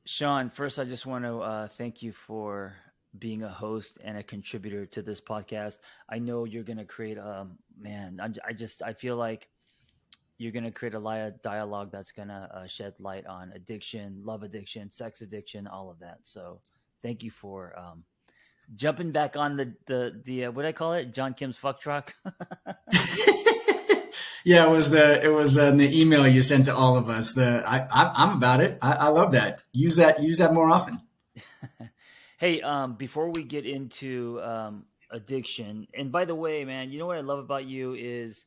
Sean, first, I just want to thank you for being a host and a contributor to this podcast. I know you're going to create, man, I feel like you're going to create a lot of dialogue that's going to shed light on addiction, love addiction, sex addiction, all of that. So thank you for jumping back on what do I call it? John Kim's fuck truck. Yeah, it was in the email you sent to all of us. I'm about it. I love that. Use that more often. Hey, before we get into addiction, and by the way, man, you know what I love about you is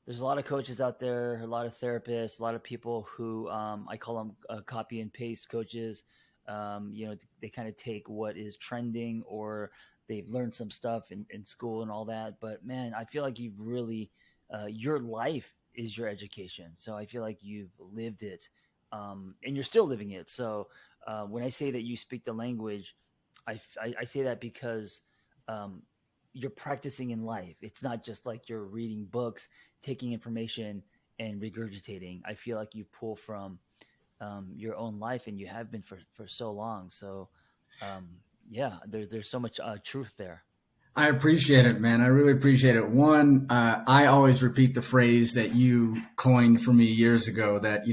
there's a lot of coaches out there, a lot of therapists, a lot of people who I call them copy and paste coaches. They kind of take what is trending or they've learned some stuff in school and all that. But man, I feel like you've really, your life is your education. So I feel like you've lived it and you're still living it. So when I say that you speak the language, I say that because um, you're practicing in life. It's not just like you're reading books, taking information, and regurgitating. I feel like you pull from your own life, and you have been for so long. So, um, yeah, there's so much truth there. I appreciate it, man. I really appreciate it. One, I always repeat the phrase that you coined for me years ago. That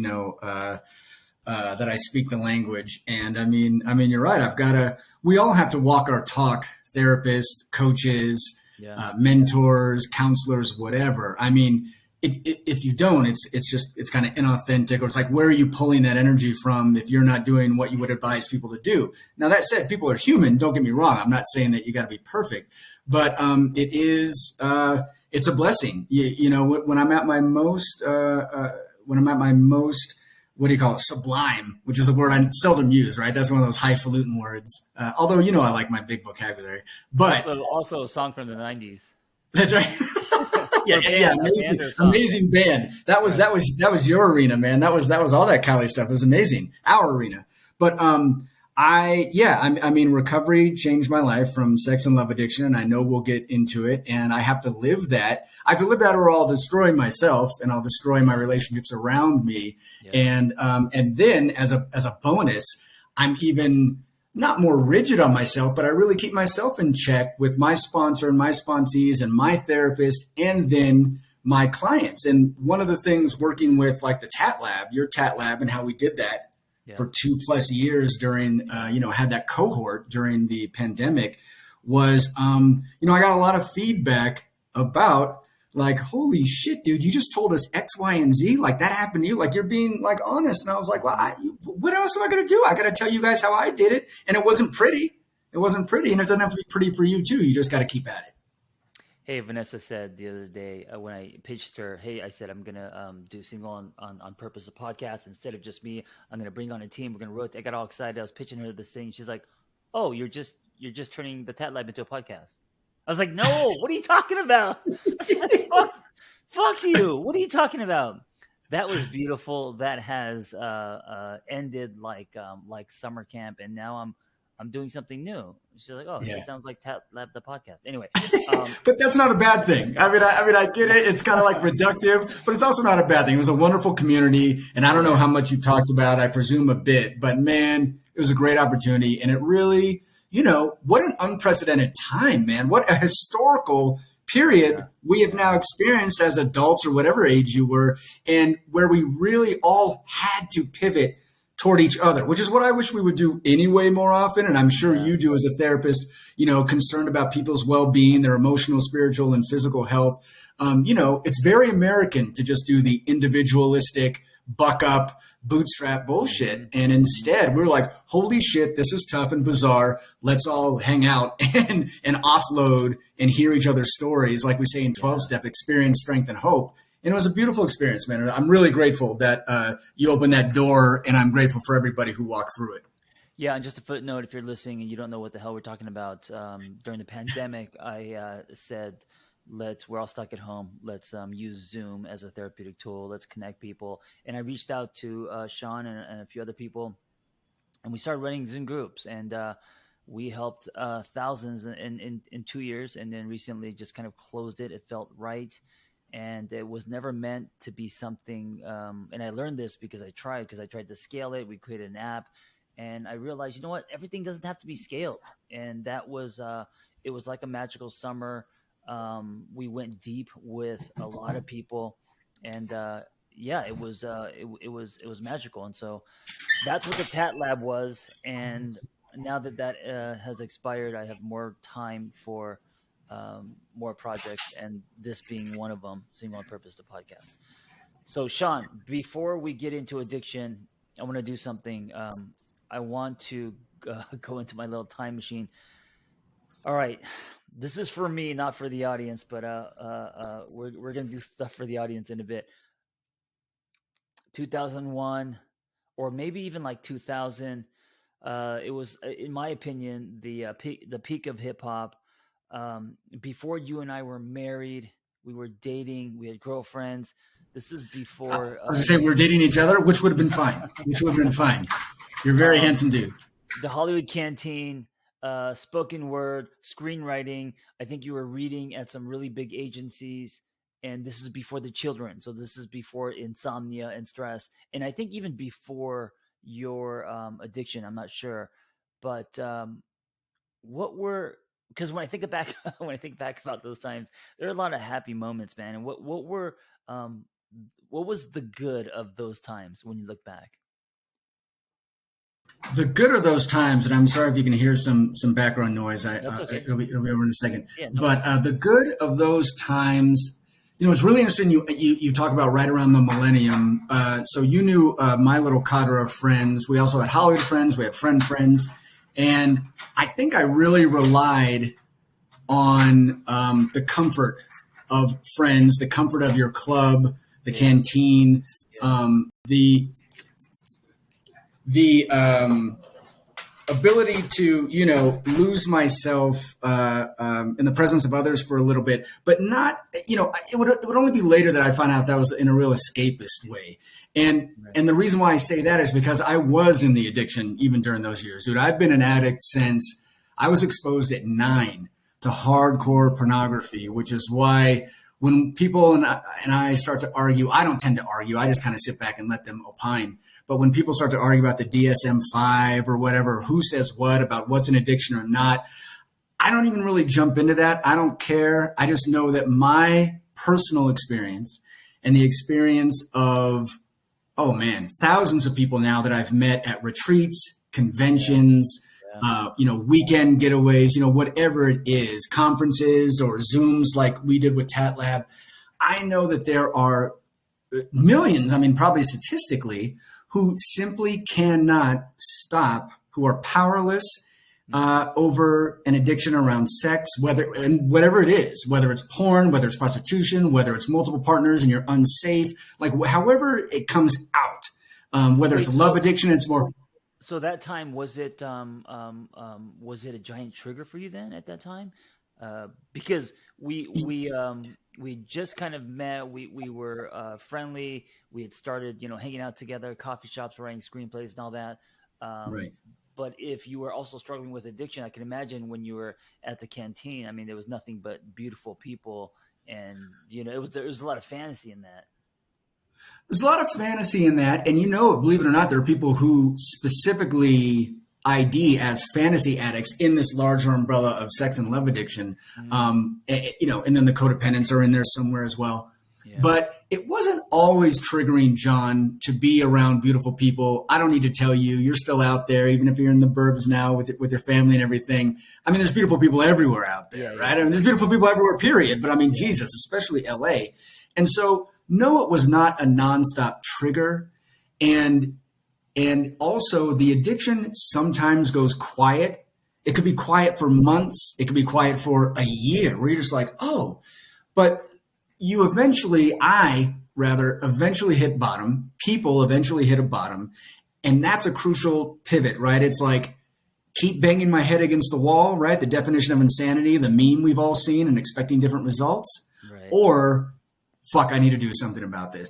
that I speak the language, and I mean, you're right. We all have to walk our talk. Therapists, coaches, Yeah, mentors, counselors, whatever. I mean, if you don't, it's kind of inauthentic, or it's like, where are you pulling that energy from if you're not doing what you would advise people to do? Now, that said, people are human. Don't get me wrong. I'm not saying that you got to be perfect, but it's a blessing. When I'm at my most what do you call it? Sublime, which is a word I seldom use, right? That's one of those highfalutin words. Although, I like my big vocabulary, but also a song from the '90s that's right. Yeah, or yeah, a amazing, band or a song. amazing band. That was Right. that was your arena, man. That was all that Cali stuff. It was amazing, our arena. But I mean, recovery changed my life from sex and love addiction, and I know we'll get into it. And I have to live that. I have to live that, or I'll destroy myself, and I'll destroy my relationships around me. Yeah. And then as a bonus, I'm even not more rigid on myself, but I really keep myself in check with my sponsor and my sponsees and my therapist, and then my clients. And one of the things working with like the Tat Lab, your Tat Lab, and how we did that for Yes. 2+ years during, had that cohort during the pandemic was, I got a lot of feedback about like, holy shit, dude, you just told us X, Y, and Z. Like that happened to you. Like you're being like honest. And I was like, well, what else am I going to do? I got to tell you guys how I did it. And it wasn't pretty. It wasn't pretty. And it doesn't have to be pretty for you too. You just got to keep at it. Hey, Vanessa said the other day when I pitched her, hey, I said I'm gonna do single on purpose a podcast instead of just me. I'm gonna bring on a team. We're gonna rotate. I got all excited. I was pitching her this thing. She's like, "Oh, you're just turning the Tat Lab into a podcast." I was like, "No, what are you talking about?" I was like, fuck you. What are you talking about? That was beautiful. That has ended like summer camp, and now I'm doing something new. She's like, "Oh, it Yeah. just sounds like Tat Lab the podcast." Anyway, um, But that's not a bad thing. I get it. It's kind of like reductive, but it's also not a bad thing. It was a wonderful community, and I don't know yeah. how much you talked about. I presume a bit, but man, it was a great opportunity, and it really, what an unprecedented time, man. What a historical period Yeah, we have now yeah, experienced as adults or whatever age you were, and where we really all had to pivot toward each other, which is what I wish we would do anyway more often. And I'm sure yeah, you do as a therapist, concerned about people's well being, their emotional, spiritual, and physical health. It's very American to just do the individualistic, buck up, bootstrap bullshit. hmm And hmm instead, we're like, holy shit, this is tough and bizarre. Let's all hang out and offload and hear each other's stories, like we say in 12 yeah, step experience, strength, and hope. And it was a beautiful experience, man. I'm really grateful that you opened that door, and I'm grateful for everybody who walked through it. yeah. And just a footnote, if you're listening and you don't know what the hell we're talking about, during the pandemic, I said, we're all stuck at home. Let's use Zoom as a therapeutic tool. Let's connect people. And I reached out to Sean and a few other people, and we started running Zoom groups, and we helped thousands in 2 years, and then recently just kind of closed it. It felt right, and it was never meant to be something. And I learned this because I tried to scale it. We created an app, and I realized, you know what, everything doesn't have to be scaled. And that was it was like a magical summer. We went deep with a lot of people, and yeah, it was magical. And so that's what the Tat Lab was. And now that that has expired, I have more time for more projects, and this being one of them, Single on Purpose, the podcast. So, Sean, before we get into addiction, I want to do something. I want to go into my little time machine. All right, this is for me, not for the audience, but we're gonna do stuff for the audience in a bit. 2001, or maybe even like 2000. It was, in my opinion, the peak of hip hop. Before you and I were married, we were dating, we had girlfriends. This is I before was gonna say we were dating each other, which would have been fine. Which would have been fine. You're a very um, handsome dude. the Hollywood Canteen, spoken word, screenwriting. I think you were reading at some really big agencies, and this is before the children. So this is before insomnia and stress, and I think even before your addiction. I'm not sure, but what were, because when I think back when I think back about those times, there are a lot of happy moments, man. And what were what was the good of those times when you look back? The good of those times, and I'm sorry if you can hear some background noise. That's okay. It'll be over in a second. Yeah, no But worries. the good of those times, it's really interesting. You talk about right around the millennium. So you knew my little cadre of friends. We also had Hollywood friends. We had friends, and I think I really relied on the comfort of friends, the comfort of your club, the Yeah, canteen, the ability to lose myself in the presence of others for a little bit, but not it would only be later that I find out that was in a real escapist way. and right. and the reason why I say that is because I was in the addiction even during those years, dude. I've been an addict since I was exposed at 9 to hardcore pornography, which is why when people and I start to argue, I don't tend to argue. I just kind of sit back and let them opine. But when people start to argue about the DSM-5 or whatever, who says what about what's an addiction or not, I don't even really jump into that. I don't care. I just know that my personal experience and the experience of, oh man, thousands of people now that I've met at retreats, Yeah, conventions, yeah, weekend getaways, whatever it is, conferences or Zooms like we did with Tat Lab. I know that there are millions, I mean, probably statistically, who simply cannot stop, who are powerless hmm, over an addiction around sex, whatever it is, whether it's porn, whether it's prostitution, whether it's multiple partners and you're unsafe, like however it comes out, whether it's wait, love addiction, it's more. so that time, was it a giant trigger for you then at that time? Because we just kind of met. We were friendly. We had started, hanging out together, coffee shops, writing screenplays, and all that. Um, Right. but if you were also struggling with addiction, I can imagine when you were at the canteen. I mean, there was nothing but beautiful people, and there was a lot of fantasy in that. There's a lot of fantasy in that. And believe it or not, there are people who specifically ID as fantasy addicts in this larger umbrella of sex and love addiction. Mm, And then the codependents are in there somewhere as well. yeah. But it wasn't always triggering, John, to be around beautiful people. I don't need to tell you, you're still out there, even if you're in the burbs now with your family and everything. I mean, there's beautiful people everywhere out Yeah, there, yeah, right? I mean, there's beautiful people everywhere, period. But I mean, yeah. Jesus, especially LA. And so, no, it was not a nonstop trigger. And and also, the addiction sometimes goes quiet. It could be quiet for months. It could be quiet for a year where you're just like, oh, but I rather eventually hit bottom. People eventually hit a bottom. And that's a crucial pivot, right? It's like keep banging my head against the wall, right? The definition of insanity, the meme we've all seen and expecting different results. Right. Or fuck, I need to do something about this.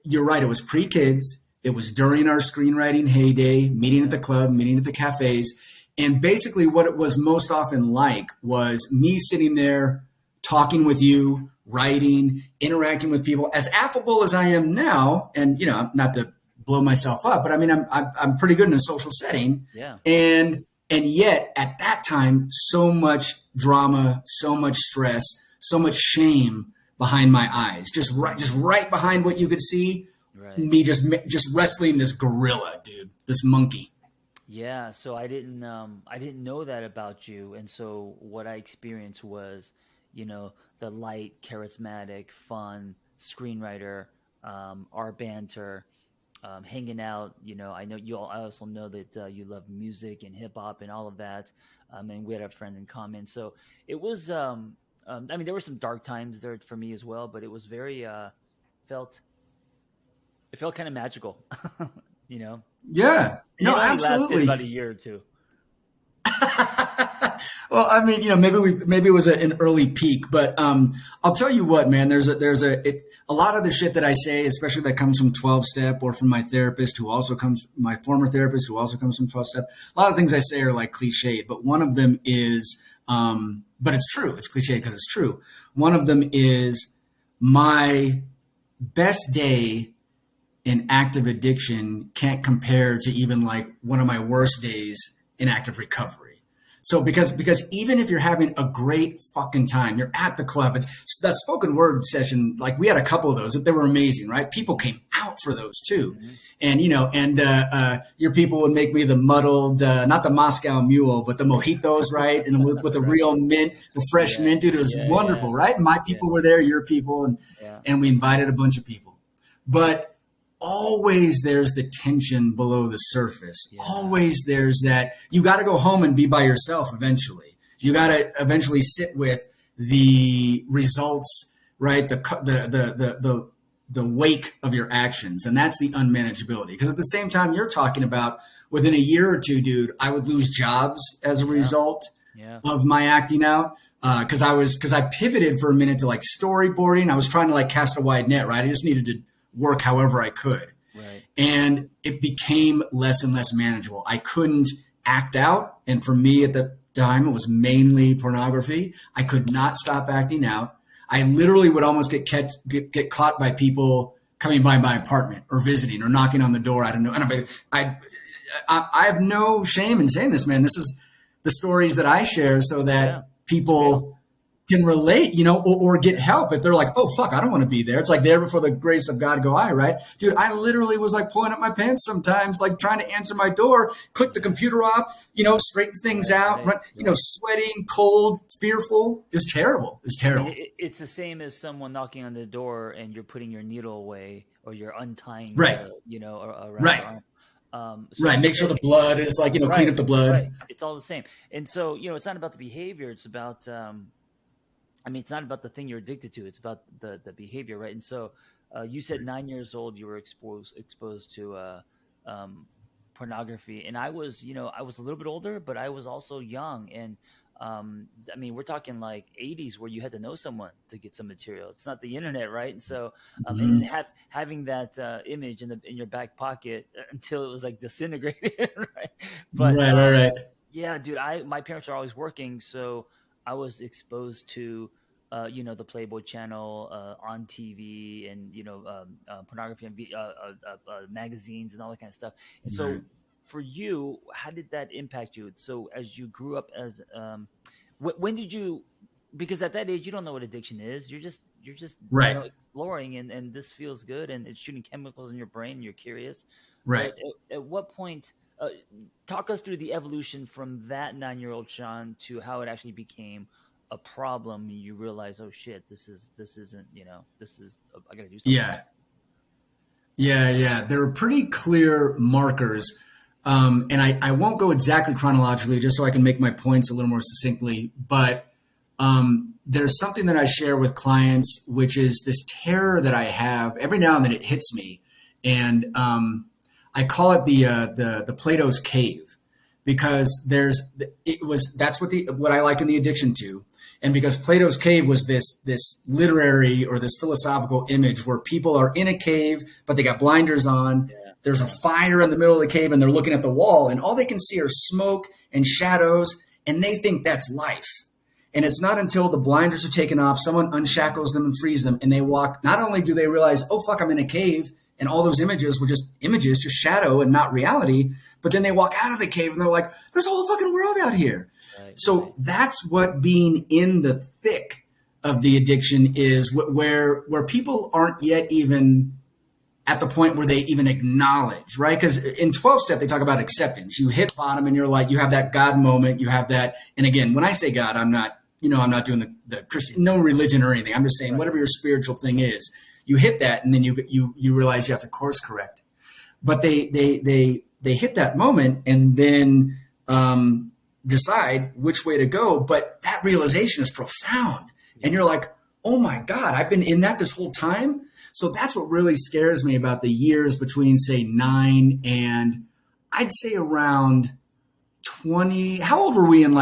You're right. It was pre-kids. It was during our screenwriting heyday, meeting at Yeah. the club, meeting at the cafes. And basically what it was most often like was me sitting there talking with you, writing, interacting with people, as affable as I am now. And, not to blow myself up, but I mean, I'm pretty good in a social setting, Yeah. and yet at that time, so much drama, so much stress, so much shame behind my eyes, just right behind what you could see, Right. me just wrestling this gorilla, dude, this monkey. Yeah, so I didn't know that about you, and so what I experienced was, the light, charismatic, fun screenwriter, our banter, hanging out. I know you all. I also know that you love music and hip hop and all of that, and we had a friend in common. So it was. I mean, there were some dark times there for me as well, but it was very felt. It felt kind of magical, you know. Yeah, And no, it only lasted absolutely. about a year or two. Well, I mean, maybe it was an early peak, but I'll tell you what, man. A lot of the shit that I say, especially that comes from 12 step or from my therapist, who also comes my former therapist, who also comes from 12 step. A lot of things I say are like cliched, but one of them is, but it's true. It's cliche because it's true. One of them is my best day in active addiction can't compare to even like one of my worst days in active recovery. So because even if you're having a great fucking time, you're at the club. It's that spoken word session. Like we had a couple of those. They were amazing, right? People came out for those too, Hmm. and your people would make me the muddled, not the Moscow Mule, but the mojitos, right? And with the Right. real mint, the fresh Yeah. mint, dude. It was Yeah. Yeah. wonderful, right? My Yeah. people were there, your people, Yeah. and we invited a bunch of people, but always there's the tension below the surface. Yeah. Always there's that you got to go home and be by yourself eventually. You got Sure. to eventually sit with the results, right? The wake of your actions. And that's the unmanageability. Because at the same time, you're talking about within a year or two, dude, I would lose jobs as a Yeah. result Yeah. of my acting out. Because I pivoted for a minute to like storyboarding. I was trying to like cast a wide net, right? I just needed to work however I could. Right. And it became less and less manageable. I couldn't act out. And for me at the time, it was mainly pornography. I could not stop acting out. I literally would almost get caught by people coming by my apartment or visiting or knocking on the door. I don't know. And I have no shame in saying this, man. This is the stories that I share so Yeah. that It's real. people can relate, or get help if they're like, oh, fuck, I don't want to be there. It's like there before the grace of God go I, right? Dude, I literally was like pulling up my pants sometimes, like trying to answer my door, click the Yeah. computer off, straighten things Right. out, Right. Right. sweating, cold, fearful. It was terrible. It was I mean, terrible. it's the same as someone knocking on the door and you're putting your needle away or you're untying Right, around your right, arm. So right. you Make sure said the blood is like, clean right, up the blood. right. It's all the same. And so, it's not about the behavior. It's about, I mean, it's not about the thing you're addicted to. It's about the behavior, right? And so, you said 9 years old, you were exposed to um, pornography, and I was a little bit older, but I was also young, and I mean, we're talking like 80s where you had to know someone to get some material. It's not the internet, right? And so, and then Mhm. having that image in your back pocket until it was like disintegrated, right? But Right, right, right. yeah, dude, my parents are always working, so I was exposed to the Playboy channel on TV and pornography and magazines and all that kind of stuff. And so, Right. for you, how did that impact you? So, as you grew up, as when did you? Because at that age, you don't know what addiction is. You're just Right. exploring, and this feels good, and it's shooting chemicals in your brain. And you're curious, Right. but at what point? Talk us through the evolution from that 9-year-old Sean to how it actually became a problem. You realize, oh shit, this isn't, this is, I gotta do something about Yeah. Yeah, yeah. There are pretty clear markers. And I won't go exactly chronologically just so I can make my points a little more succinctly. But there's something that I share with clients, which is this terror that I have. Every now and then it hits me. And I call it the Plato's cave because that's what I liken the addiction to. And because Plato's cave was this literary or this philosophical image where people are in a cave, but they got blinders on. it. There's a Yeah, fire in the middle of the cave, and they're looking at the wall, and all they can see are smoke and shadows, and they think that's life. And it's not until the blinders are taken off, someone unshackles them and frees them, and they walk. Not only do they realize, oh fuck, I'm in a cave, and all those images were just images, just shadow and not reality. But then they walk out of the cave and they're like, there's a whole fucking world out here. Right, So right. that's what being in the thick of the addiction is, where people aren't yet even at the point where they even acknowledge, right? Because in 12 step, they talk about acceptance. You hit bottom and you're like, you have that God moment, you have that. And again, when I say God, I'm not, I'm not doing the Christian, no religion or anything. I'm just saying Right. whatever your spiritual thing is, you hit that and then you realize you have to course correct. But they hit that moment and then decide which way to go. But that realization is profound. And Yeah. you're like, oh my God, I've been in that this whole time. So that's what really scares me about the years between, say, 9 and I'd say around 20. How old were we in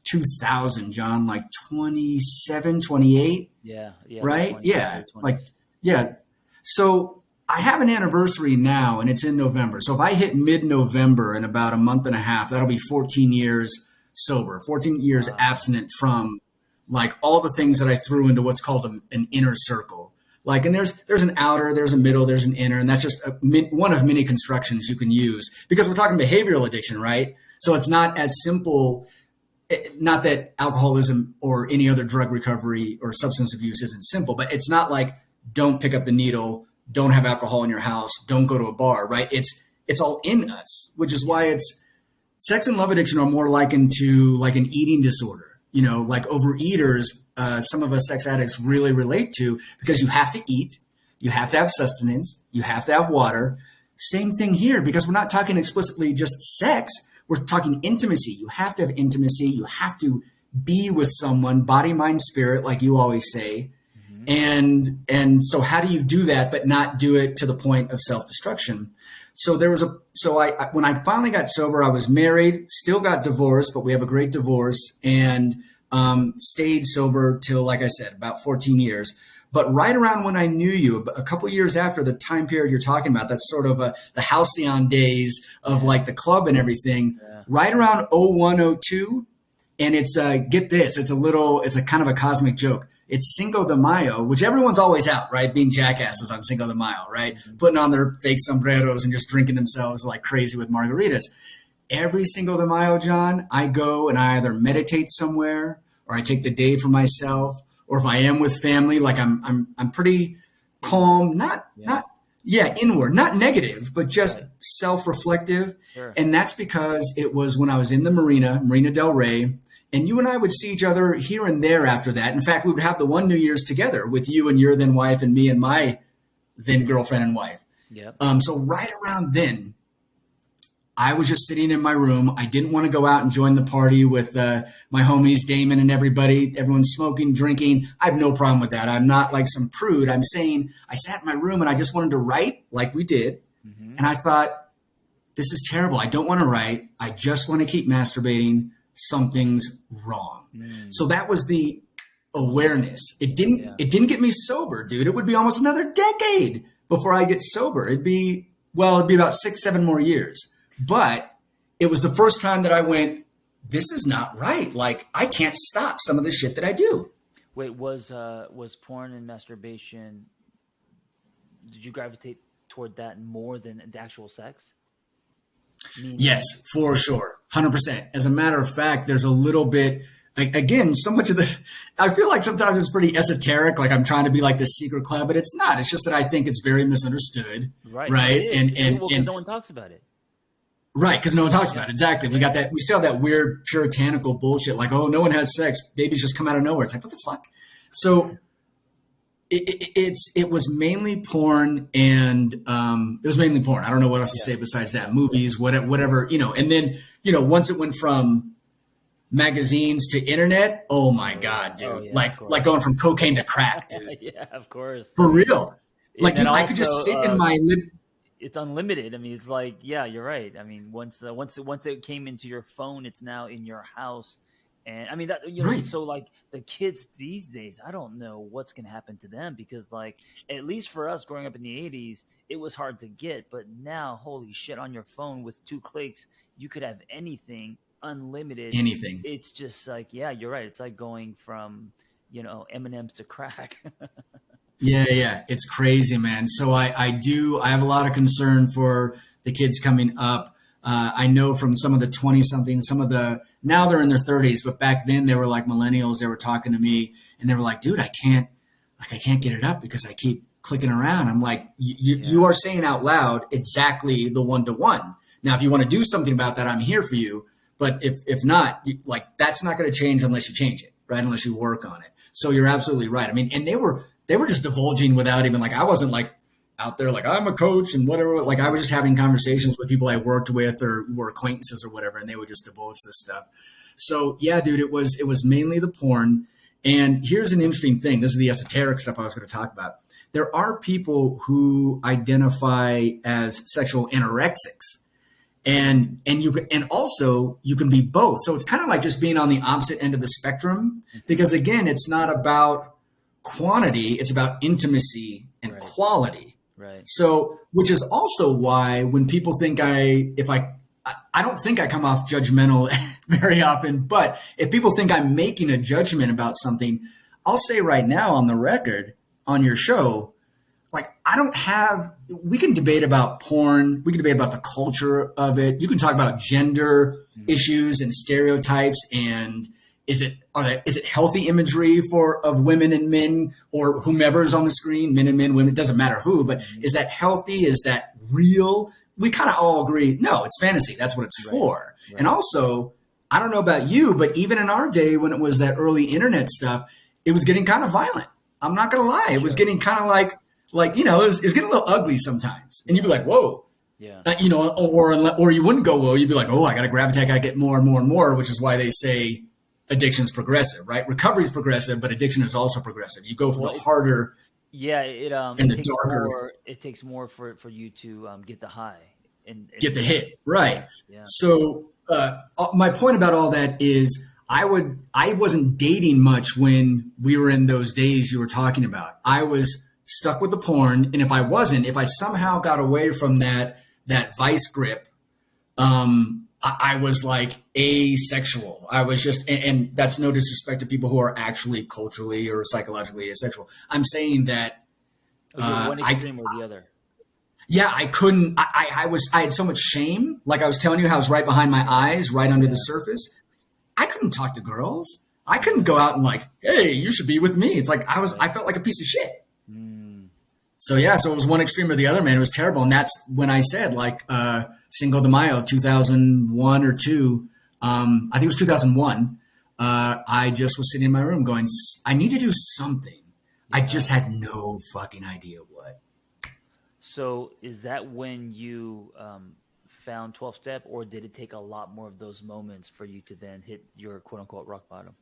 2000, John? Like 27, 28, Yeah. Yeah. The right? 20s, Yeah. early Like, 20s. yeah. So I have an anniversary now and it's in November. So if I hit mid November in about a month and a half, that'll be 14 years sober, 14 years Wow. abstinent from like all the things that I threw into what's called an inner circle. Like, and there's an outer, there's a middle, there's an inner, and that's just one of many constructions you can use because we're talking behavioral addiction, right? So it's not as simple. Not that alcoholism or any other drug recovery or substance abuse isn't simple, but it's not like don't pick up the needle, don't have alcohol in your house, don't go to a bar, right? It's all in us, which is why Yeah. it's sex and love addiction are more likened to like an eating disorder. Like overeaters, some of us sex addicts really relate to because you have to eat, you have to have sustenance, you have to have water. Same thing here because we're not talking explicitly just sex. We're talking intimacy. You have to have intimacy. You have to be with someone, body, mind, spirit, like you always say. Hmm. And so how do you do that but not do it to the point of self-destruction? So there was a so I when I finally got sober, I was married, still got divorced, but we have a great divorce, and stayed sober till, like I said, about 14 years. But right around when I knew you, a couple years after the time period you're talking about, that's sort of the halcyon days of Yeah. like the club and everything. Yeah. Right around 01, 02, and it's get this, it's a kind of a cosmic joke. It's Cinco de Mayo, which everyone's always out, right? Being jackasses on Cinco de Mayo, right? Hmm. Putting on their fake sombreros and just drinking themselves like crazy with margaritas. Every Cinco de Mayo, John, I go and I either meditate somewhere or I take the day for myself, or if I am with family, like I'm pretty Inward. calm, Yeah. yeah, inward, not negative, but just Right. self-reflective. Sure. And that's because it was when I was in the Marina Del Rey, and you and I would see each other here and there after that. In fact, we would have the one New Year's together with you and your then wife and me and my then girlfriend and wife. Yep. So right around then, I was just sitting in my room. I didn't want to go out and join the party with my homies, Damon and everybody. Everyone's smoking, drinking. I have no problem with that. I'm not like some prude. I'm saying I sat in my room and I just wanted to write like we did. Hmm. And I thought, this is terrible. I don't want to write. I just want to keep masturbating. Something's wrong. Mm. So that was the awareness. Yeah. It didn't get me sober, dude. It would be almost another decade before I get sober. It'd be about 6, 7 more years. But it was the first time that I went, this is not right. Like I can't stop some of the shit that I do. Wait, was porn and masturbation? Did you gravitate toward that more than the actual sex? Yes, Meaning, for sure. 100%. As a matter of fact, there's a little bit, again, so much of the, I feel like sometimes it's pretty esoteric. Like I'm trying to be like this secret club, but it's not. It's just that I think it's very misunderstood. right? No, it Right. is. Well, because no one talks about it. Right. Cause no one talks Yeah. about it. Exactly. We Yeah. got that. We still have that weird puritanical bullshit. Like, oh, no one has sex. Babies just come out of nowhere. It's like, what the fuck? So it was mainly porn and it was mainly porn. I don't know what else to Yeah. say besides Yeah. that. Movies, whatever, and then, once it went from magazines to internet, oh my God, Oh dude. yeah. Of Like course. going from cocaine to crack, dude. Yeah. Of course. For real. Like, And then dude, I could also, just sit in my it's unlimited. I mean, it's like, yeah, you're right. I mean, once it came into your phone, it's now in your house. And I mean that, right. so like the kids these days, I don't know what's gonna happen to them because like at least for us growing up in the '80s, it was hard to get, but now, holy shit, on your phone with 2 clicks, you could have anything unlimited. Anything. It's just like, yeah, you're right. It's like going from M&Ms to crack. Yeah, yeah, it's crazy, man. So I have a lot of concern for the kids coming up. I know from some of the 20 something, some of the, now they're in their 30s, but back then they were like millennials. They were talking to me and they were like, dude, I can't get it up because I keep clicking around. I'm like, you Yeah. are saying out loud exactly the one to one. Now, if you want to do something about that, I'm here for you. But if not, like that's not going to change unless you change it, right? Unless you work on it. So you're absolutely right. I mean, and they were just divulging without even like I wasn't like out there like I'm a coach and whatever. Like I was just having conversations with people I worked with or were acquaintances or whatever, and they would just divulge this stuff. So yeah, dude, it was mainly the porn. And here's an interesting thing. This is the esoteric stuff I was going to talk about. There are people who identify as sexual anorexics and also you can be both. So it's kind of like just being on the opposite end of the spectrum because again, it's not about quantity, it's about intimacy and Right. quality. Right. So, which is also why when people think I don't think I come off judgmental very often, but if people think I'm making a judgment about something, I'll say right now on the record on your show, like I don't have, we can debate about porn. We can debate about the culture of it. You can talk about gender issues and stereotypes and is it healthy imagery of women and men or whomever is on the screen, men and men, women, it doesn't matter who, but is that healthy? Is that real? We kind of all agree, no, it's fantasy. That's what it's Right. for. Right. And also, I don't know about you, but even in our day when it was that early internet stuff, it was getting kind of violent. I'm not going to lie. It was getting kind of like, it was getting a little ugly sometimes. And you'd be like, whoa. Yeah. Or you wouldn't go, whoa. You'd be like, oh, I got to gravitate. I got to get more and more and more, which is why they say addiction's progressive, right? Recovery is progressive, but addiction is also progressive. You go for Well, the harder yeah, and it the takes darker, more. It takes more for you to get the high get and the hit, right? yeah. So my point about all that is I wasn't dating much when we were in those days you were talking about. I was stuck with the porn, and if I somehow got away from that vice grip, I was like asexual. I was just, and that's no disrespect to people who are actually culturally or psychologically asexual. I'm saying that Oh, you're one I extreme or the other. yeah, I couldn't. I had so much shame. Like I was telling you, how I was right behind my eyes, right under the Yeah. surface. I couldn't talk to girls. I couldn't go out and like, hey, you should be with me. It's like I felt like a piece of shit. Mm. So yeah, so it was one extreme or the other, man. It was terrible, and that's when I said like Cinco de Mayo, 2001 or two. I think it was 2001. I just was sitting in my room going, I need to do something. I just had no fucking idea what. So is that when you found 12 step, or did it take a lot more of those moments for you to then hit your quote unquote rock bottom?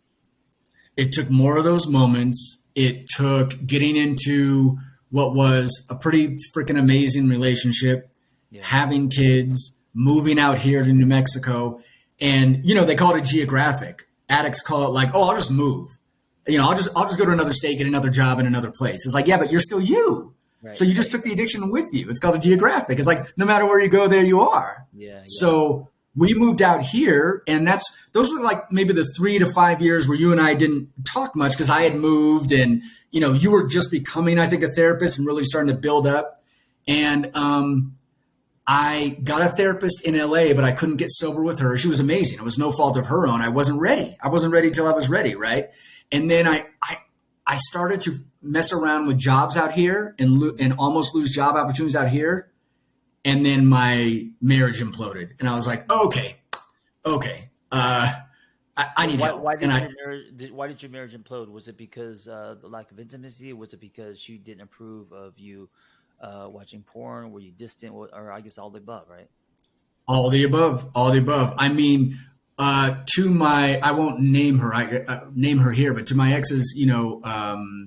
It took more of those moments. It took getting into what was a pretty freaking amazing relationship, Yeah. having kids, moving out here to New Mexico. And, they call it a geographic. Addicts call it like, oh, I'll just move. I'll just go to another state, get another job in another place. It's like, yeah, but you're still you. Right. So you just took the addiction with you. It's called a geographic. It's like, no matter where you go, there you are. Yeah. So we moved out here, and those were like maybe the 3 to 5 years where you and I didn't talk much because I had moved and, you were just becoming, I think, a therapist and really starting to build up. And I got a therapist in LA, but I couldn't get sober with her. She was amazing. It was no fault of her own. I wasn't ready. I wasn't ready till I was ready, right? And then I started to mess around with jobs out here and almost lose job opportunities out here. And then my marriage imploded. And I was like, okay. I need help. Why did your marriage implode? Was it because the lack of intimacy? Was it because she didn't approve of you watching porn? Were you distant? Or I guess all the above, right? All the above. I mean, I won't name her. Name her here, but to my exes, to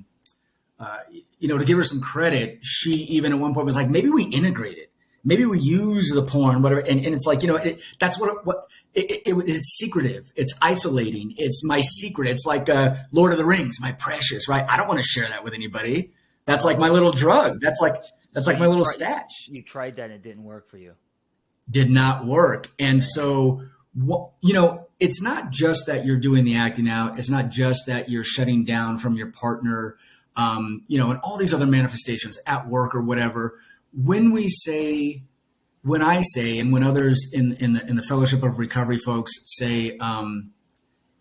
give her some credit, she even at one point was like, maybe we integrate it. Maybe we use the porn, whatever. And it's like, that's it's secretive. It's isolating. It's my secret. It's like Lord of the Rings, my precious, right? I don't want to share that with anybody. That's like my little drug. That's like my little stash. You tried that and it didn't work for you. Did not work. And so, it's not just that you're doing the acting out. It's not just that you're shutting down from your partner, and all these other manifestations at work or whatever. When we say, when I say, and when others in the Fellowship of Recovery folks say,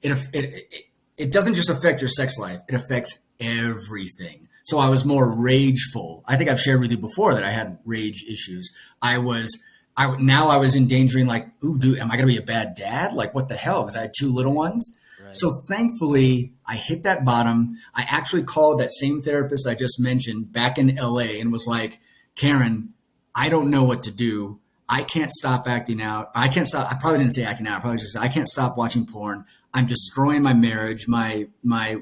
it doesn't just affect your sex life; it affects everything. So I was more rageful. I think I've shared with you before that I had rage issues. I was endangering, like, ooh, dude, am I going to be a bad dad? Like, what the hell? Because I had two little ones. Right. So thankfully, I hit that bottom. I actually called that same therapist I just mentioned back in LA and was like, Karen, I don't know what to do. I can't stop acting out. I can't stop. I probably didn't say acting out. I probably just said, I can't stop watching porn. I'm destroying my marriage. My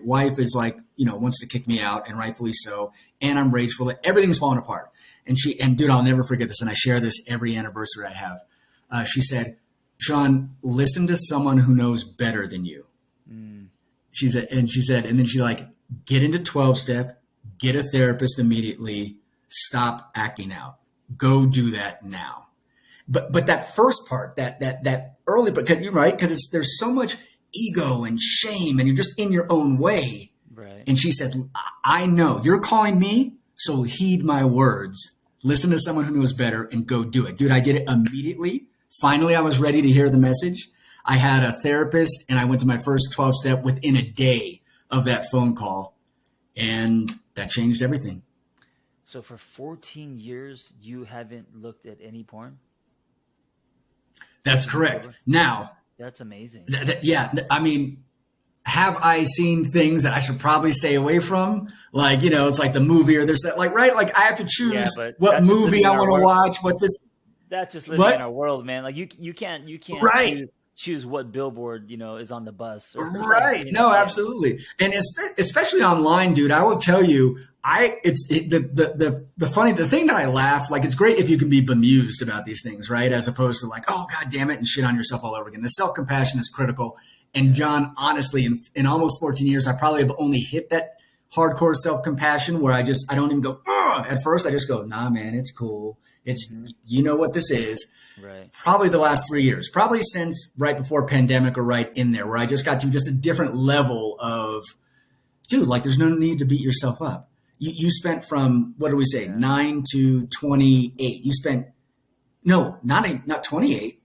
wife is like, wants to kick me out, and rightfully so. And I'm rageful. Everything's falling apart. And dude, I'll never forget this. And I share this every anniversary I have. She said, Sean, listen to someone who knows better than you. She said, and then she like, get into 12 step, get a therapist immediately, stop acting out. Go do that now. But that first part, that early, because you're right, because there's so much ego and shame, and you're just in your own way. Right. And she said, I know you're calling me, so heed my words. Listen to someone who knows better and go do it. Dude, I did it immediately. Finally, I was ready to hear the message. I had a therapist, and I went to my first 12 step within a day of that phone call, and that changed everything. So for 14 years, you haven't looked at any porn? That's correct. Now, that's amazing. Yeah, I mean, have I seen things that I should probably stay away from? Like, it's like the movie or this, that, like, right? Like, I have to choose what movie I want to watch, what this. That's just living in our world, man. Like, you can't right. choose what billboard, is on the bus. Right. No, absolutely. And especially online, dude, I will tell you, the thing that I laugh, like, it's great if you can be bemused about these things, right? As opposed to like, oh, God damn it, and shit on yourself all over again. The self-compassion is critical. And John, honestly, in almost 14 years, I probably have only hit that hardcore self-compassion where I don't even go, ugh! At first I just go, nah, man, it's cool. It's, you know what this is. Right. Probably the last 3 years, probably since right before pandemic or right in there, where I just got to just a different level of, dude, like, there's no need to beat yourself up. You spent from, what do we say, 9 to 28. You spent, no, not 28,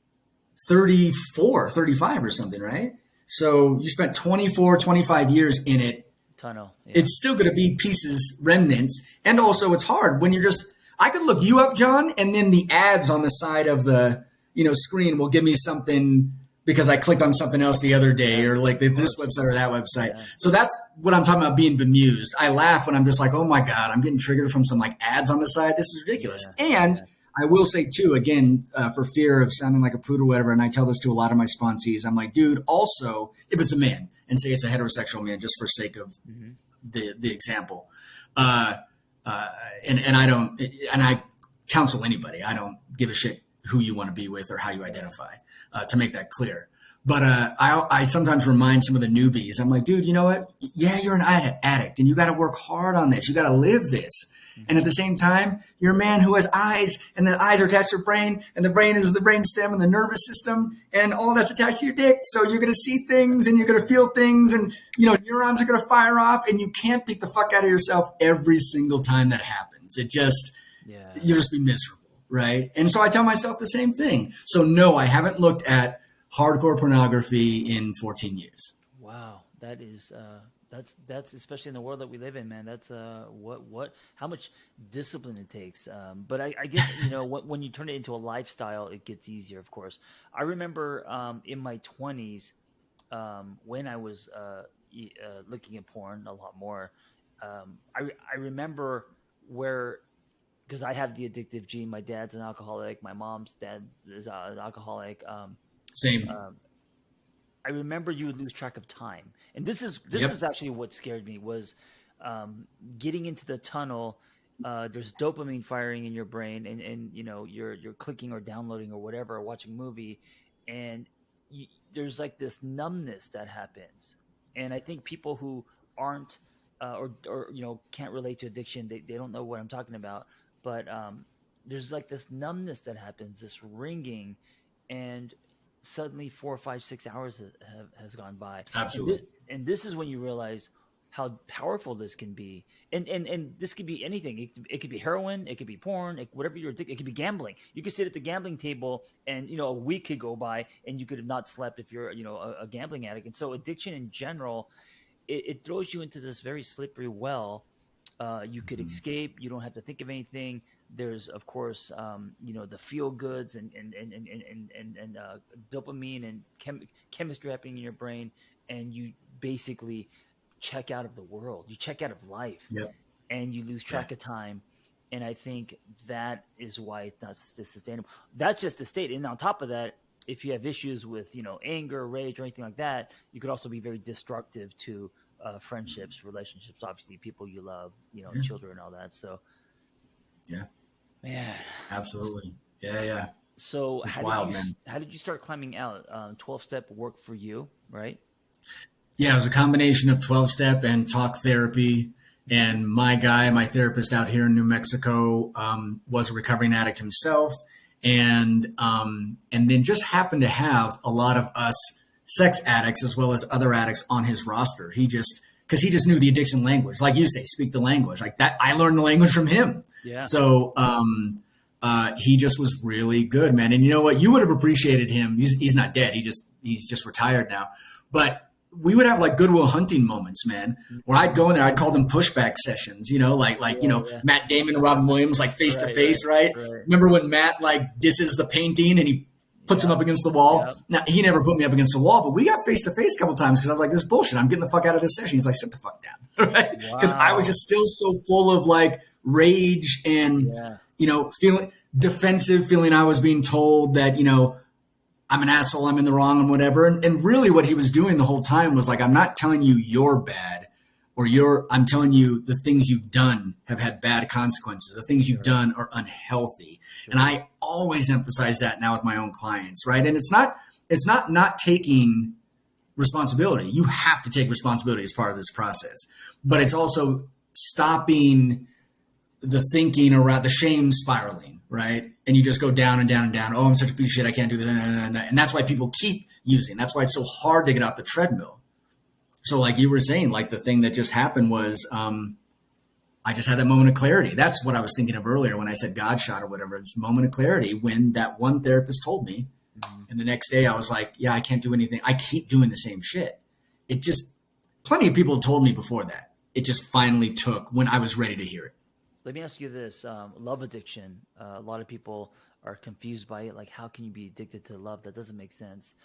34, 35 or something, right? So you spent 24, 25 years in it. Tunnel. Yeah. It's still going to be pieces, remnants. And also it's hard when you're just, I could look you up, John, and then the ads on the side of the, screen will give me something because I clicked on something else the other day, or like this website or that website. Yeah. So that's what I'm talking about, being bemused. I laugh when I'm just like, oh my God, I'm getting triggered from some like ads on the side. This is ridiculous. Yeah. And I will say too, again, for fear of sounding like a prude or whatever, and I tell this to a lot of my sponsees, I'm like, dude, also, if it's a man, and say it's a heterosexual man, just for sake of the example, and I counsel anybody. I don't give a shit who you want to be with or how you identify, to make that clear. But I sometimes remind some of the newbies, I'm like, dude, you know what? Yeah, you're an addict, and you got to work hard on this. You got to live this. And at the same time, you're a man who has eyes, and the eyes are attached to your brain, and the brain is the brain stem and the nervous system, and all that's attached to your dick. So you're going to see things, and you're going to feel things, and neurons are going to fire off, and you can't beat the fuck out of yourself every single time that happens. It just, you'll just be miserable, right? And so I tell myself the same thing. So no, I haven't looked at hardcore pornography in 14 years. Wow, that is that's especially in the world that we live in, man. That's how much discipline it takes. But I guess when you turn it into a lifestyle, it gets easier. Of course, I remember in my 20s when I was looking at porn a lot more. I remember because I have the addictive gene. My dad's an alcoholic. My mom's dad is an alcoholic. Same. I remember you would lose track of time, and this is actually what scared me, was getting into the tunnel. There's dopamine firing in your brain, and you're clicking or downloading or whatever, or watching a movie, and there's like this numbness that happens. And I think people who aren't or can't relate to addiction, they don't know what I'm talking about. But there's like this numbness that happens, this ringing, and suddenly 4, 5, 6 hours has gone by. Absolutely. And this is when you realize, how powerful this can be. And this could be anything. It could be heroin, it could be porn, whatever you're addicted. It could be gambling. You could sit at the gambling table, and a week could go by, and you could have not slept if you're a gambling addict. And so addiction in general, it throws you into this very slippery well. You could escape. You don't have to think of anything. There's, of course, the feel goods and dopamine and chemistry happening in your brain, and you basically check out of the world. You check out of life, Yep. and you lose Yeah. track of time. And I think that is why it's not sustainable. That's just the state. And on top of that, if you have issues with anger, rage, or anything like that, you could also be very destructive to friendships, relationships, obviously people you love, Yeah. children, and all that. So, Yeah. man. Absolutely. Yeah. Yeah. So It's wild, man. how did you start climbing out? 12-step work for you, right? Yeah, it was a combination of 12 step and talk therapy. And my guy, my therapist out here in New Mexico, was a recovering addict himself. And then just happened to have a lot of us sex addicts as well as other addicts on his roster. Because he just knew the addiction language. Like you say, speak the language. Like that, I learned the language from him. Yeah. So, he just was really good, man. And you know what? You would have appreciated him. He's not dead. He's just retired now. But we would have like Goodwill Hunting moments, man, where I'd go in there. I'd call them pushback sessions, Yeah. Matt Damon and Robin Williams, like face to face, right? Right. Remember when Matt like disses the painting and he puts him up against the wall? Yep. Now, he never put me up against the wall, but we got face to face a couple times because I was like, this is bullshit. I'm getting the fuck out of this session. He's like, sit the fuck down, right? Because I was just still so full of like rage and, feeling defensive, feeling I was being told that, I'm an asshole, I'm in the wrong and whatever. And really what he was doing the whole time was like, I'm not telling you you're bad I'm telling you the things you've done have had bad consequences. The things you've done are unhealthy. Sure. And I always emphasize that now with my own clients, right? And it's not taking responsibility. You have to take responsibility as part of this process, but it's also stopping the thinking around the shame spiraling, right? And you just go down and down and down. Oh, I'm such a piece of shit. I can't do that. And that's why people keep using. That's why it's so hard to get off the treadmill. So like you were saying, like the thing that just happened was I just had that moment of clarity. That's what I was thinking of earlier when I said God shot or whatever. It's a moment of clarity when that one therapist told me. And the next day I was like, yeah, I can't do anything. I keep doing the same shit. It just, plenty of people told me before that. It just finally took when I was ready to hear it. Let me ask you this: love addiction. A lot of people are confused by it. Like, how can you be addicted to love? That doesn't make sense.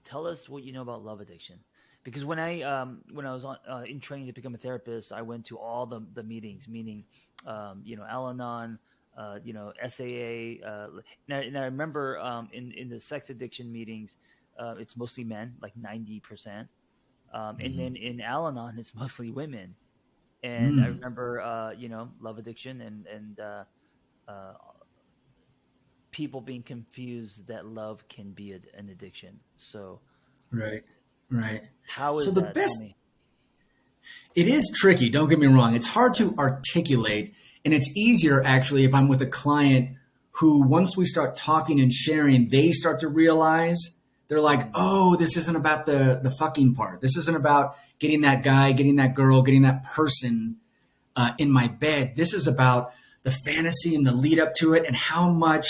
Tell us what you know about love addiction. Because when I was in training to become a therapist, I went to all the meetings, meaning Al-Anon, SAA. And I remember in the sex addiction meetings, it's mostly men, like 90%, and then in Al-Anon, it's mostly women. And I remember, love addiction and people being confused that love can be an addiction. So, Right. how is So the that? best, it is tricky. Don't get me wrong. It's hard to articulate, and it's easier actually if I'm with a client who, once we start talking and sharing, they start to realize they're like, oh, this isn't about the fucking part. This isn't about getting that guy, getting that girl, getting that person in my bed. This is about the fantasy and the lead up to it and how much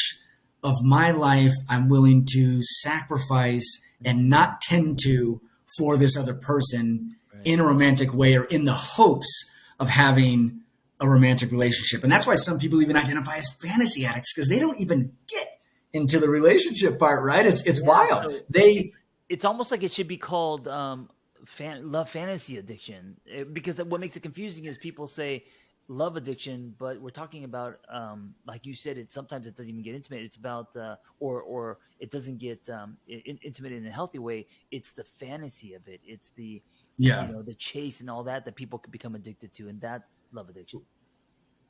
of my life I'm willing to sacrifice and not tend to for this other person in a romantic way or in the hopes of having a romantic relationship. And that's why some people even identify as fantasy addicts because they don't even get into the relationship part, right? It's wild. So it's almost like it should be called love fantasy addiction, because what makes it confusing is people say love addiction, but we're talking about like you said, sometimes it doesn't even get intimate. It's about or it doesn't get intimate in a healthy way. It's the fantasy of it. It's the the chase and all that people could become addicted to, and that's love addiction.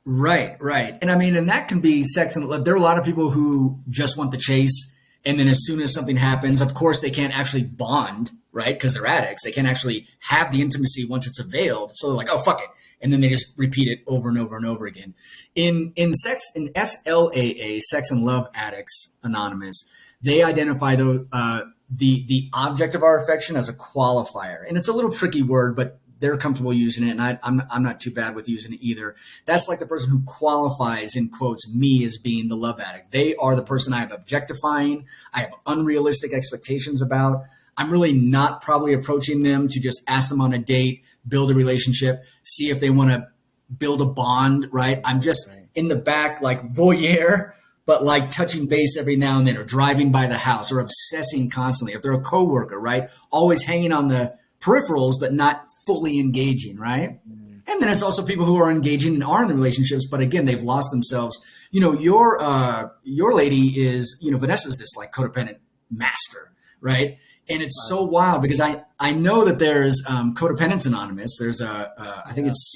Right. And I mean, and that can be sex. And there are a lot of people who just want the chase. And then as soon as something happens, of course, they can't actually bond, right? Because they're addicts. They can't actually have the intimacy once it's availed. So they're like, oh, fuck it. And then they just repeat it over and over and over again. In SLAA, Sex and Love Addicts Anonymous, they identify the object of our affection as a qualifier. And it's a little tricky word, but they're comfortable using it, and I'm not too bad with using it either. That's like the person who qualifies, in quotes, me as being the love addict. They are the person I have objectifying, I have unrealistic expectations about. I'm really not probably approaching them to just ask them on a date, build a relationship, see if they want to build a bond, right? I'm just in the back, like voyeur, but like touching base every now and then, or driving by the house, or obsessing constantly. If they're a coworker, right? Always hanging on the peripherals, but not fully engaging, right? And then it's also people who are engaging and are in the relationships, but again, they've lost themselves. You know, your lady is, you know, Vanessa's this like codependent master, right? And it's so wild because I know that there's Codependence Anonymous. There's I think it's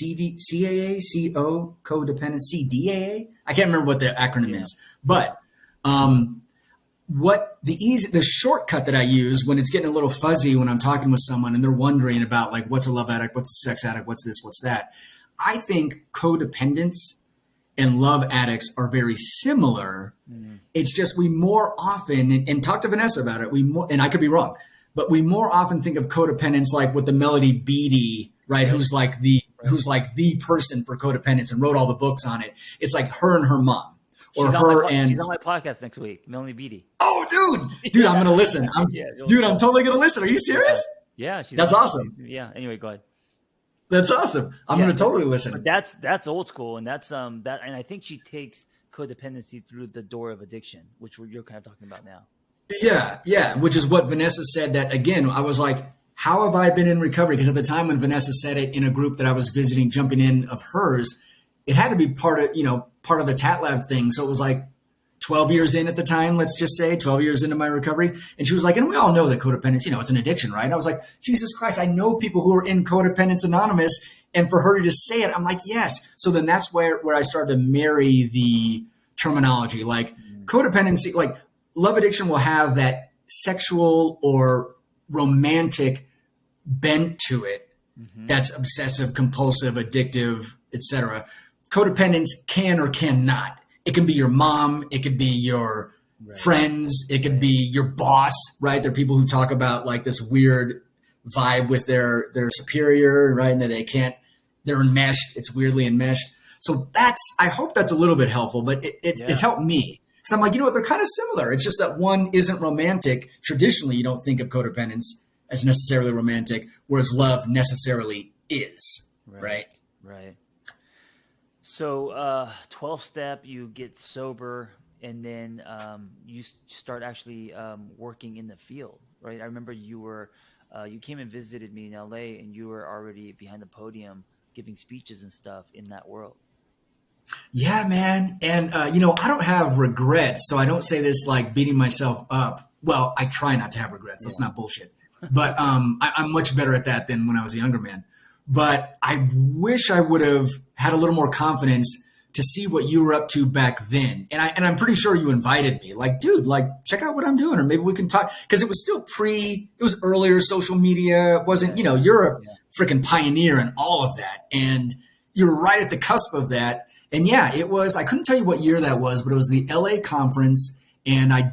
CAA, CO, Codependency, DAA. I can't remember what the acronym is, but what the shortcut that I use when it's getting a little fuzzy when I'm talking with someone and they're wondering about like what's a love addict, what's a sex addict, what's this, what's that. I think codependence and love addicts are very similar. It's just we more often, and talk to Vanessa about it, and I could be wrong, but we more often think of codependence like with the Melody Beattie, right? Who's like the person for codependence and wrote all the books on it. It's like her and her mom. Or she's on my podcast next week, Melanie Beattie. Oh, dude, I'm gonna listen. I'm totally gonna listen. Are you serious? Yeah, that's awesome. Yeah. Anyway, go ahead. That's awesome. I'm gonna totally listen. But that's old school, and that's and I think she takes codependency through the door of addiction, which you're kind of talking about now. Yeah, which is what Vanessa said. That again, I was like, how have I been in recovery? Because at the time when Vanessa said it in a group that I was visiting, jumping in of hers, it had to be part of the Tat Lab thing. So it was like 12 years in at the time, let's just say 12 years into my recovery. And she was like, and we all know that codependence, it's an addiction, right? And I was like, Jesus Christ, I know people who are in Codependence Anonymous. And for her to just say it, I'm like, yes. So then that's where I started to marry the terminology, like codependency, like love addiction will have that sexual or romantic bent to it. That's obsessive, compulsive, addictive, etc. Codependence can or cannot. It can be your mom. It could be your friends. It could be your boss, right? There are people who talk about like this weird vibe with their superior, right? And that they're enmeshed. It's weirdly enmeshed. So I hope that's a little bit helpful, but it's helped me. Because I'm like, you know what? They're kind of similar. It's just that one isn't romantic. Traditionally, you don't think of codependence as necessarily romantic, whereas love necessarily is, right? Right. So 12-step, you get sober, and then you start actually working in the field, right? I remember you came and visited me in LA, and you were already behind the podium giving speeches and stuff in that world. Yeah, man. And, I don't have regrets, so I don't say this like beating myself up. Well, I try not to have regrets. That's not bullshit. But I'm much better at that than when I was a younger man. But I wish I would have had a little more confidence to see what you were up to back then. And I'm pretty sure you invited me. Like, dude, like, check out what I'm doing, or maybe we can talk. Because it was still it was earlier social media. It wasn't, you're a freaking pioneer in all of that. And you're right at the cusp of that. And yeah, it was, I couldn't tell you what year that was, but it was the LA conference. And I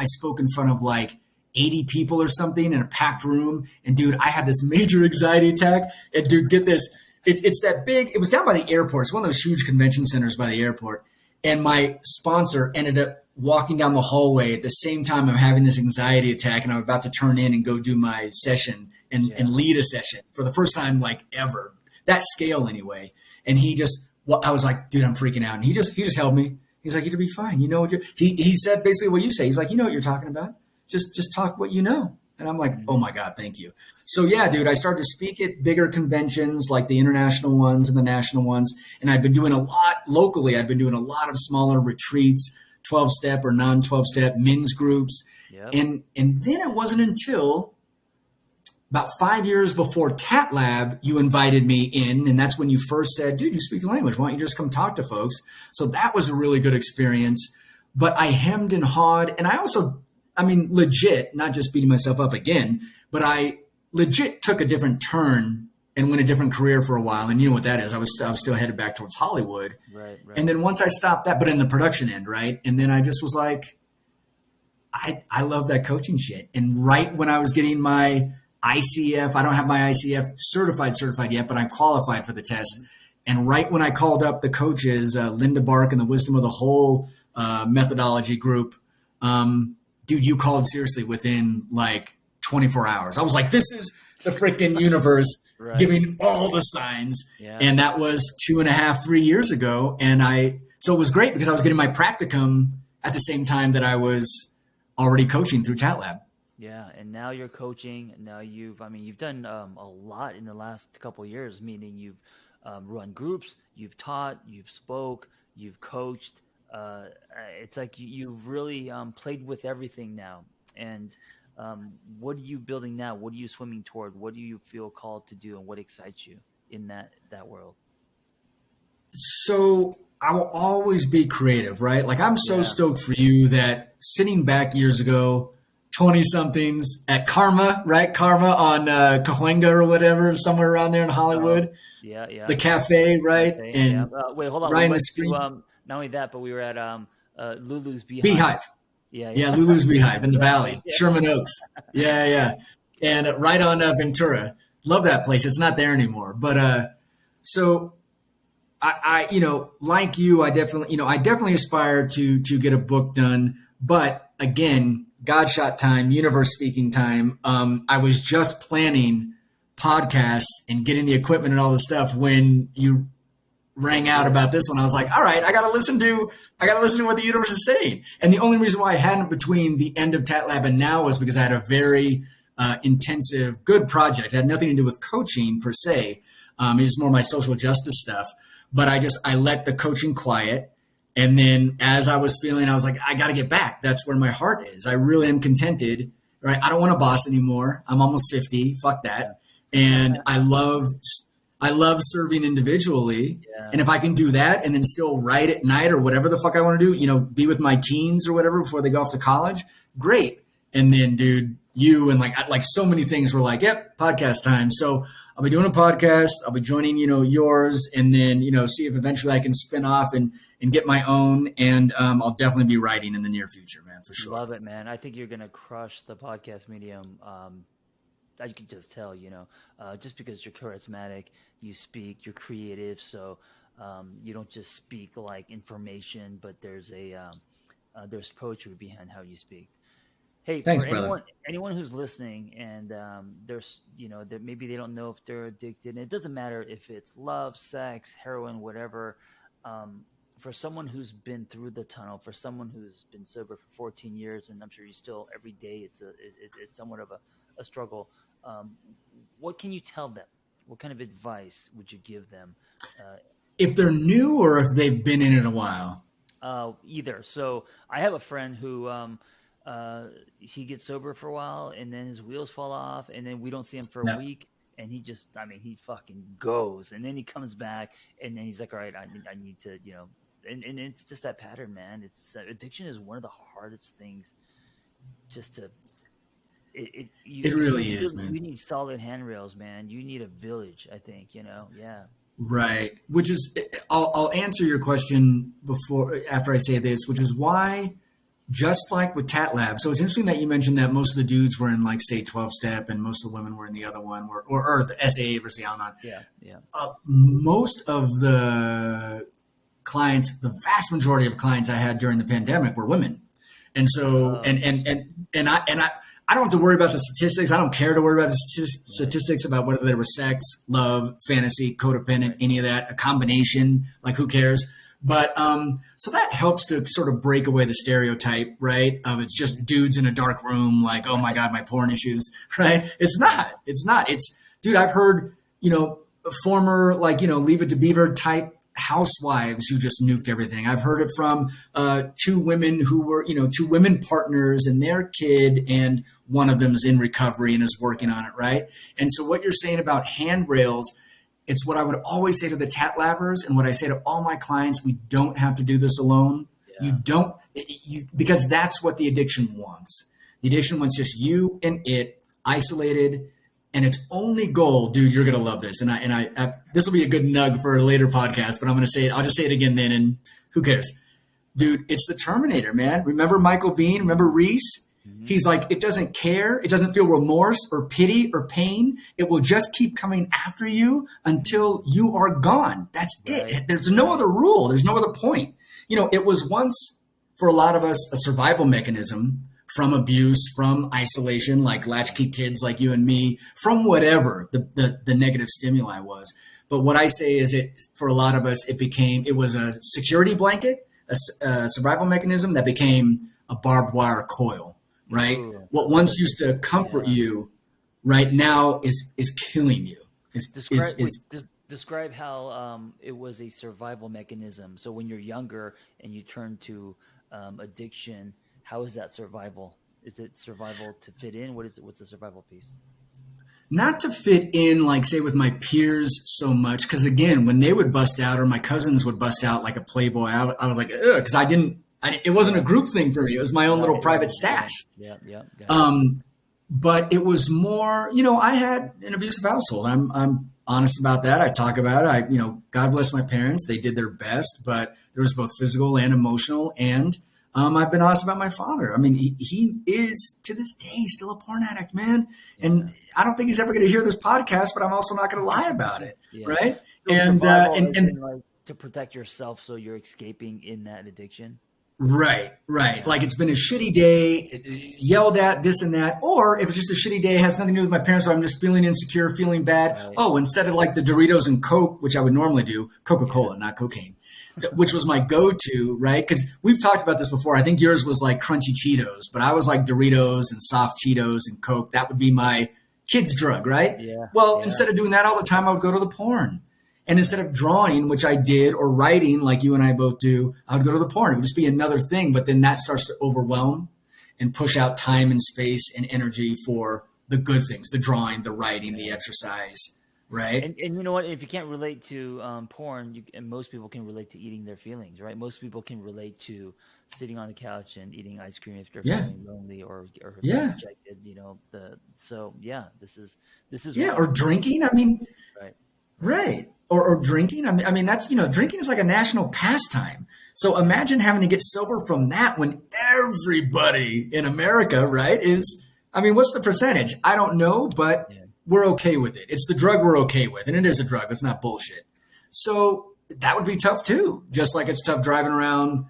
spoke in front of like 80 people or something in a packed room. And dude, I had this major anxiety attack. And dude, get this. It's that big. It was down by the airport. It's one of those huge convention centers by the airport. And my sponsor ended up walking down the hallway at the same time I'm having this anxiety attack. And I'm about to turn in and go do my session and lead a session for the first time, like ever. That scale anyway. And I was like, dude, I'm freaking out. And he just held me. He's like, you'll be fine. You know what he said basically what you say. He's like, you know what you're talking about. Just talk what you know. And I'm like, oh my God, thank you. So yeah, dude, I started to speak at bigger conventions like the international ones and the national ones. And I've been doing a lot locally. I've been doing a lot of smaller retreats, 12-step or non-12-step men's groups. Yep. And then it wasn't until about 5 years before Tat Lab, you invited me in. And that's when you first said, dude, you speak the language. Why don't you just come talk to folks? So that was a really good experience. But I hemmed and hawed. And I mean, legit, not just beating myself up again, but I legit took a different turn and went a different career for a while. And you know what that is. I was still headed back towards Hollywood. Right. And then once I stopped that, but in the production end, right? And then I just was like, I love that coaching shit. And right when I was getting my ICF. I don't have my ICF certified yet, but I'm qualified for the test. And right when I called up the coaches, Linda Bark and the Wisdom of the Whole methodology group, dude, you called seriously within like 24 hours. I was like, this is the freaking universe Right. giving all the signs. Yeah. And that was 2.5, 3 years ago. So it was great because I was getting my practicum at the same time that I was already coaching through TatLab. Yeah, and now you're coaching. Now you've done a lot in the last couple of years. Meaning you've run groups, you've taught, you've spoke, you've coached. It's like you've really played with everything now. And what are you building now? What are you swimming toward? What do you feel called to do, and what excites you in that world? So I will always be creative, right? Like I'm so Yeah. stoked for you that sitting back years ago, 20 somethings at Karma, right? Karma on Cahuenga or whatever, somewhere around there in Hollywood, Yeah, yeah. the cafe, right? Okay, yeah. And Wait, hold on. We right in the went screen, to not only that, but we were at Lulu's Beehive. Beehive. Yeah, Yeah, yeah. Lulu's Beehive in the Exactly. valley, Sherman Oaks. Yeah, yeah. And right on Ventura. Love that place. It's not there anymore. But so like you, I definitely aspire to get a book done. But again, God shot time, universe speaking time. I was just planning podcasts and getting the equipment and all the stuff when you rang out about this one. I was like, all right, I gotta listen to what the universe is saying. And the only reason why I hadn't between the end of TatLab and now was because I had a very intensive, good project. It had nothing to do with coaching per se. It was more my social justice stuff. But I let the coaching quiet. And then as I was feeling, I was like, I got to get back. That's where my heart is. I really am contented, right? I don't want a boss anymore. I'm almost 50. Fuck that. And I love serving individually. Yeah. And if I can do that and then still write at night or whatever the fuck I want to do, be with my teens or whatever before they go off to college, great. And then, dude, you and like so many things were like, yep, podcast time. So I'll be doing a podcast. I'll be joining, yours, and then, see if eventually I can spin off and get my own. And I'll definitely be writing in the near future, man, for sure. Love it, man. I think you're gonna crush the podcast medium. I can just tell, just because you're charismatic, you speak, you're creative, so you don't just speak like information, but there's poetry behind how you speak. Hey, Thanks, for brother. anyone who's listening and there's that maybe they don't know if they're addicted, and it doesn't matter if it's love, sex, heroin, whatever. For someone who's been through the tunnel, for someone who's been sober for 14 years, and I'm sure you still every day it's somewhat of a struggle. What can you tell them? What kind of advice would you give them? If they're new or if they've been in it a while? Either. So I have a friend who he gets sober for a while, and then his wheels fall off, and then we don't see him for a No. week, and he fucking goes, and then he comes back, and then he's like, all right, I need to, and it's just that pattern, man. It's addiction is one of the hardest things just to. It really is, man. You need solid handrails, man. You need a village, I think. Yeah. Right. Which is, I'll answer your question after I say this, which is why, just like with TatLab. So it's interesting that you mentioned that most of the dudes were in, like, say, 12-step, and most of the women were in the other one, or the SAA versus the Al-Anon. Yeah. Most of the clients, the vast majority of clients I had during the pandemic were women. And so, I don't have to worry about the statistics. I don't care to worry about the statistics about whether they were sex, love, fantasy, codependent, any of that, a combination, like who cares? But so that helps to sort of break away the stereotype, right? Of it's just dudes in a dark room, like, oh my God, my porn issues, right? It's not. It's, dude, I've heard, former, like, Leave It to Beaver type housewives who just nuked everything. I've heard it from two women who were, two women partners and their kid, and one of them is in recovery and is working on it, right? And so what you're saying about handrails, it's what I would always say to the TatLabbers, and what I say to all my clients: we don't have to do this alone. Yeah. Because that's what the addiction wants. The addiction wants just you and it isolated. And its only goal, dude, you're gonna love this, and I this will be a good nug for a later podcast, but I'm gonna say it. I'll just say it again then, and who cares, dude? It's the Terminator, man. Remember Michael Biehn? Remember Reese? Mm-hmm. He's like, it doesn't care. It doesn't feel remorse or pity or pain. It will just keep coming after you until you are gone. That's Right. it. There's no Right. other rule. There's no other point. It was once for a lot of us a survival mechanism from abuse, from isolation, like latchkey kids like you and me, from whatever the negative stimuli was. But what I say is for a lot of us, it was a security blanket, a survival mechanism that became a barbed wire coil, right? Ooh, I What love once that. used to comfort Yeah. you right now is killing you. Describe wait, Is describe how it was a survival mechanism. So when you're younger and you turn to addiction, how is that survival? Is it survival to fit in? What is it? What's the survival piece? not to fit in, like say with my peers so much. Cause again, when they would bust out or my cousins would bust out like a Playboy, I was like, ugh, cause it wasn't a Yeah. group thing for me. It was my own little Right. private Right. Yeah. stash. Yeah. Yeah. Gotcha. Um, but it was more, I had an abusive household. I'm honest about that. I talk about it. God bless my parents. They did their best, but there was both physical and emotional. And I've been honest about my father. I mean, he is to this day still a porn addict, man. Yeah. And I don't think he's ever going to hear this podcast, but I'm also not going to lie about it, Yeah. right? So And survival, and as in and like to protect yourself, so you're escaping in that addiction. Right, right. Yeah. Like it's been a shitty day, yelled at, this and that. Or if it's just a shitty day, it has nothing to do with my parents, so I'm just feeling insecure, feeling bad. Right. Oh, instead of like the Doritos and Coke, which I would normally do, Coca Yeah. Cola, not cocaine, which was my go to, right? Because we've talked about this before. I think yours was like crunchy Cheetos, but I was like Doritos and soft Cheetos and Coke. That would be my kid's drug, right? Yeah. Well, Yeah. instead of doing that all the time, I would go to the porn. And instead of drawing, which I did, or writing, like you and I both do, I would go to the porn. It would just be another thing. But then that starts to overwhelm and push out time and space and energy for the good things, the drawing, the writing, the Yeah. exercise, right? And you know what? If you can't relate to porn, and most people can relate to eating their feelings, right? Most people can relate to sitting on the couch and eating ice cream if they're Yeah. feeling lonely or being Yeah. rejected. So yeah, this is Yeah. why Or drinking. I mean, right. right. Or drinking. I mean, that's, drinking is like a national pastime. So imagine having to get sober from that when everybody in America, right, I mean, what's the percentage? I don't know, but Yeah. we're okay with it. It's the drug we're okay with. And it is a drug. It's not bullshit. So that would be tough too. Just like it's tough driving around,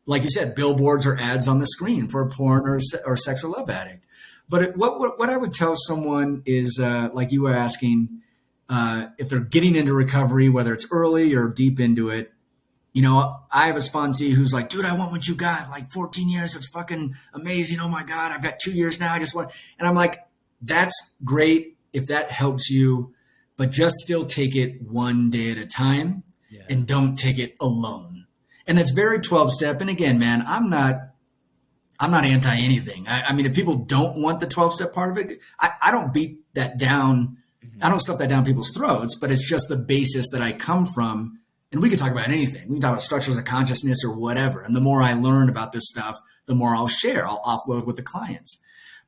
like you said, billboards or ads on the screen for a porn or sex or love addict. But what I would tell someone is, like you were asking, if they're getting into recovery, whether it's early or deep into it. I have a sponsee who's like, dude, I want what you got. Like 14 years. It's fucking amazing. Oh my God. I've got 2 years now. I just want, and I'm like, that's great if that helps you, but just still take it one day at a time Yeah. and don't take it alone. And that's very 12 step. And again, man, I'm not anti anything. I mean, if people don't want the 12 step part of it, I don't beat that down. I Hmm. don't stuff that down people's throats, but it's just the basis that I come from. And we can talk about anything. We can talk about structures of consciousness or whatever. And the more I learn about this stuff, the more I'll share. I'll offload with the clients.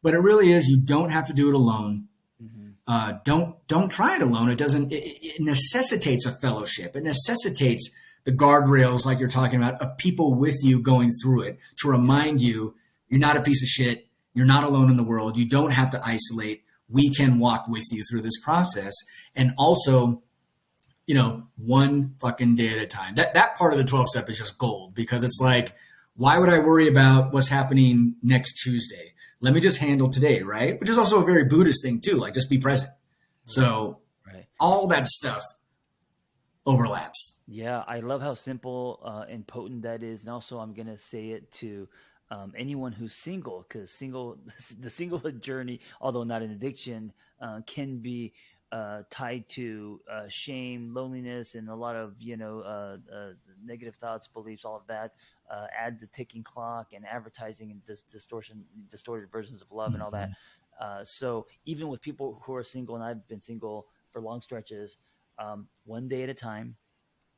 But it really is, you don't have to do it alone. Hmm. Don't try it alone. It necessitates a fellowship. It necessitates the guardrails, like you're talking about, of people with you going through it to remind you you're not a piece of shit. You're not alone in the world. You don't have to isolate. We can walk with you through this process. And also, one fucking day at a time. That part of the 12 step is just gold because it's like, why would I worry about what's happening next Tuesday? Let me just handle today, right? Which is also a very Buddhist thing too, like just be present. Right. So Right. all that stuff overlaps. Yeah, I love how simple and potent that is, and also I'm gonna say it to anyone who's single, because the single journey, although not an addiction, can be tied to shame, loneliness, and a lot of negative thoughts, beliefs, all of that. Add the ticking clock and advertising and distorted versions of love and all that. Mhm. So even with people who are single, and I've been single for long stretches, one day at a time,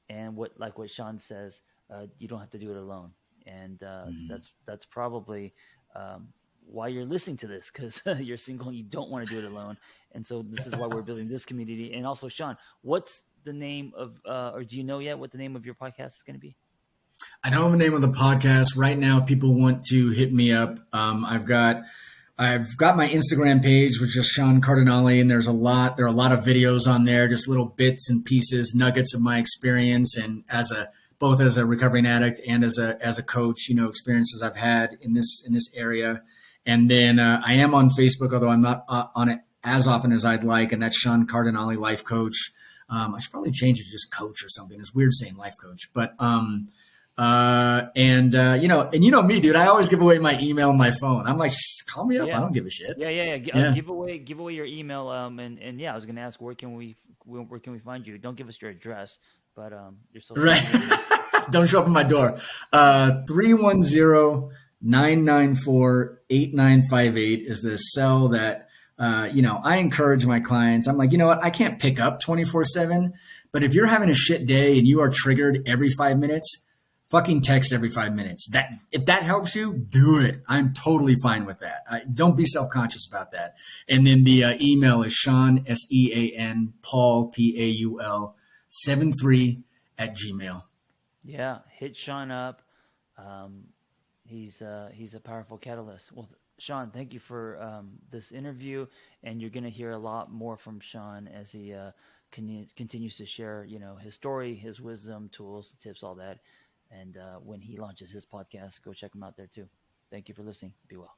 and what Sean says, you don't have to do it alone, and Mhm. that's probably why you're listening to this, because you're single and you don't want to do it alone, and so this is why we're building this community. And also, Sean, what's the name of or do you know yet what the name of your podcast is going to be? I don't have the name of the podcast right now. People want to hit me up. I've got my Instagram page, which is Sean Cardinalli, and there are a lot of videos on there, just little bits and pieces, nuggets of my experience, and both as a recovering addict and as a coach, experiences I've had in this area. And then I am on Facebook, although I'm not on it as often as I'd like, and that's Sean Cardinalli, life coach. I should probably change it to just coach or something. It's weird saying life coach, but and you know me, dude. I always give away my email and my phone. I'm like, call me up. I Yeah. don't give a shit. Yeah. Yeah, Give away your email. And yeah, I was gonna ask where can we find you? Don't give us your address, but your social right. media. Don't show up at my door. 310-994-8958 is the cell that I encourage my clients. I'm like, you know what? I can't pick up 24/7, but if you're having a shit day and you are triggered every 5 minutes, fucking text every 5 minutes. That if that helps you, do it. I'm totally fine with that. Don't be self-conscious about that. And then the email is Sean SEAN Paul PAUL 73 at Gmail. Yeah, hit Sean up. Um, he's a powerful catalyst. Well, Sean, thank you for this interview, and you're gonna hear a lot more from Sean as he continues to share, his story, his wisdom, tools, tips, all that. And when he launches his podcast, go check him out there too. Thank you for listening. Be well.